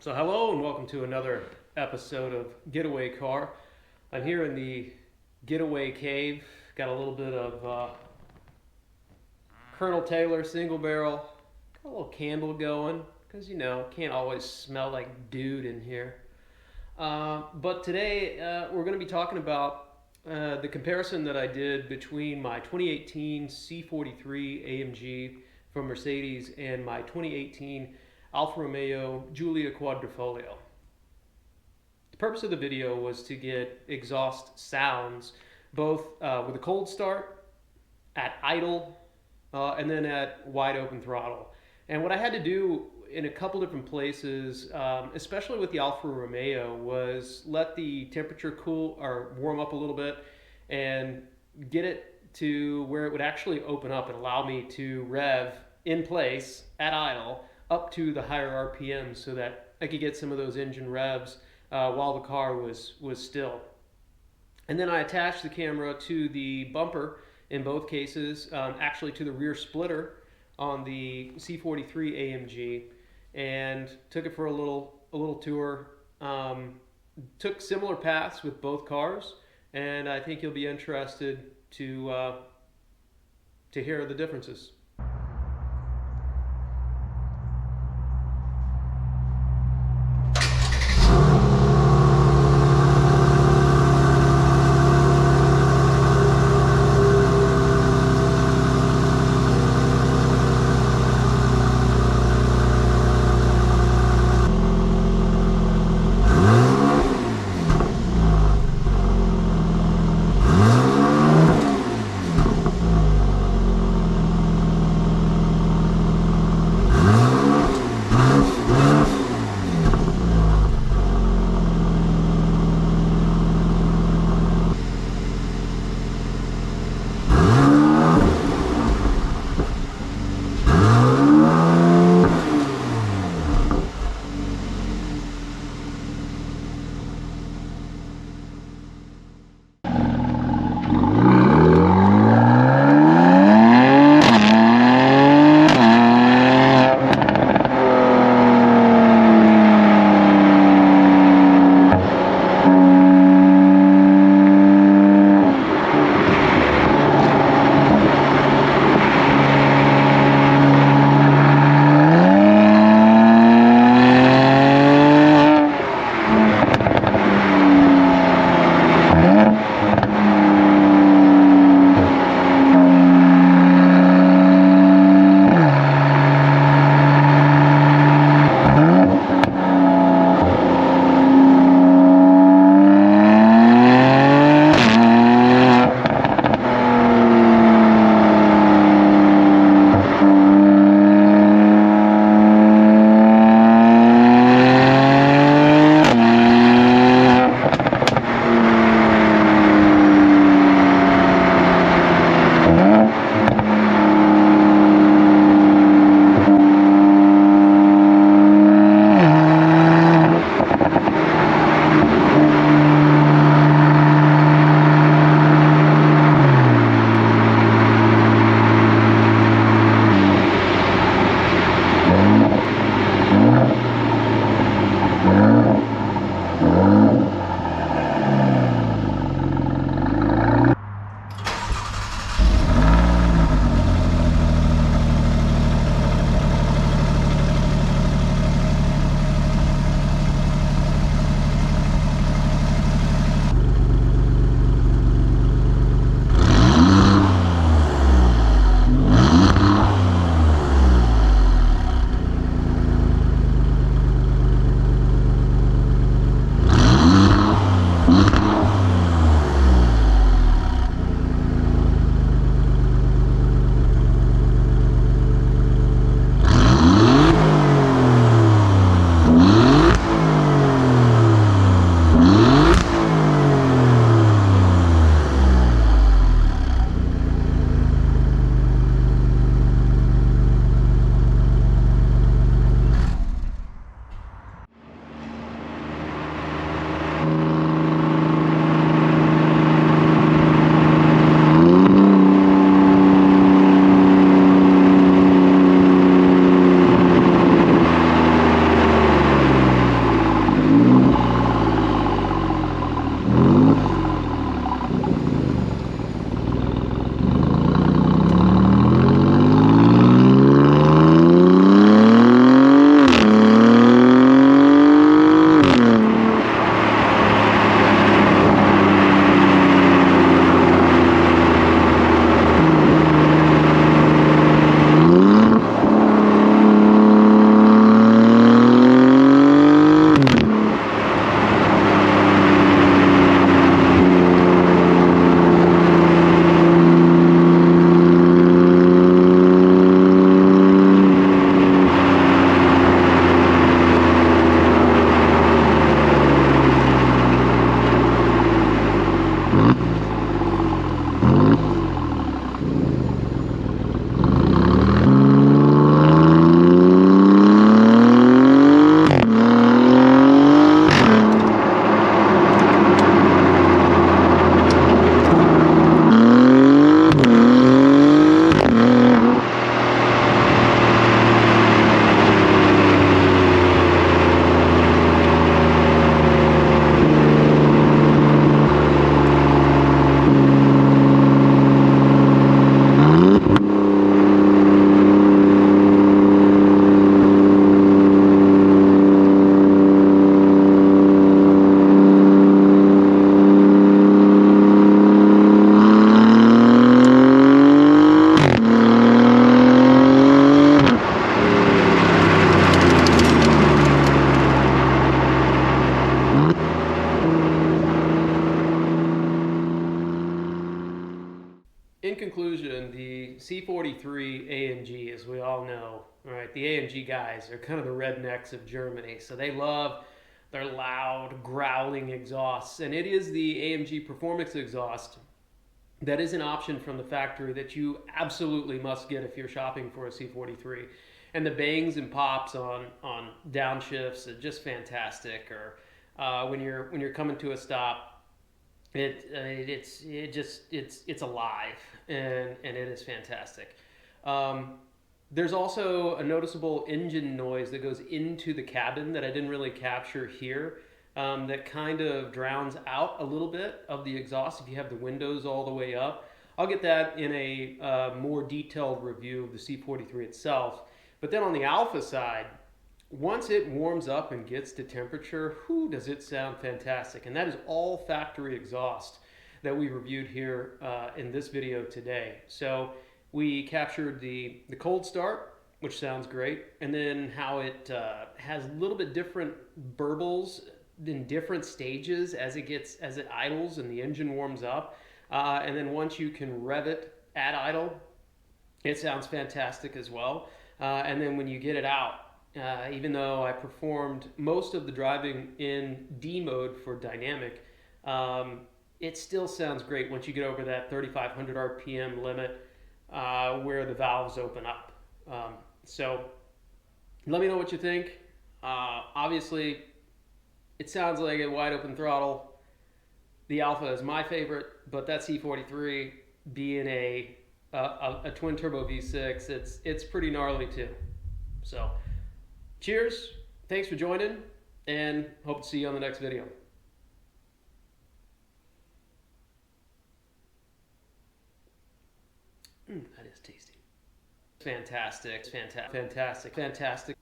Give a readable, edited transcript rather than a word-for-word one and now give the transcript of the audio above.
So hello and welcome to another episode of Getaway Car. I'm here in the Getaway Cave. Got a little bit of Colonel Taylor single barrel. Got a little candle going because, you know, can't always smell like dude in here. But today we're going to be talking about the comparison that I did between my 2018 C43 AMG from Mercedes and my 2018 Alfa Romeo Giulia Quadrifoglio. The purpose of the video was to get exhaust sounds both with a cold start, at idle, and then at wide open throttle. And what I had to do in a couple different places, especially with the Alfa Romeo, was let the temperature cool or warm up a little bit and get it to where it would actually open up and allow me to rev in place at idle up to the higher RPMs so that I could get some of those engine revs while the car was still. And then I attached the camera to the bumper in both cases, actually to the rear splitter on the C43 AMG, and took it for a little tour. Took similar paths with both cars, and I think you'll be interested to hear the differences. conclusion, the C43 AMG, as we all know, right? The AMG guys are kind of the rednecks of Germany, so they love their loud, growling exhausts, and it is the AMG Performance exhaust that is an option from the factory that you absolutely must get if you're shopping for a C43. And the bangs and pops on downshifts are just fantastic. Or when you're coming to a stop, it's alive, and it is fantastic. There's also a noticeable engine noise that goes into the cabin that I didn't really capture here. That kind of drowns out a little bit of the exhaust if you have the windows all the way up. I'll get that in a more detailed review of the C43 itself. But then on the Alfa side, once it warms up and gets to temperature, whoo, does it sound fantastic. And that is all factory exhaust that we reviewed here in this video today. So we captured the cold start, which sounds great, and then how it has a little bit different burbles in different stages as it idles and the engine warms up, and then once you can rev it at idle, it sounds fantastic as well. And then when you get it out, even though I performed most of the driving in D mode for dynamic, it still sounds great once you get over that 3,500 RPM limit where the valves open up. So let me know what you think. Obviously, it sounds like a wide open throttle. The Alfa is my favorite, but that C43 being a twin turbo V6, it's pretty gnarly too. So cheers, thanks for joining, and hope to see you on the next video. That is tasty. Fantastic, fantastic, fantastic, fantastic.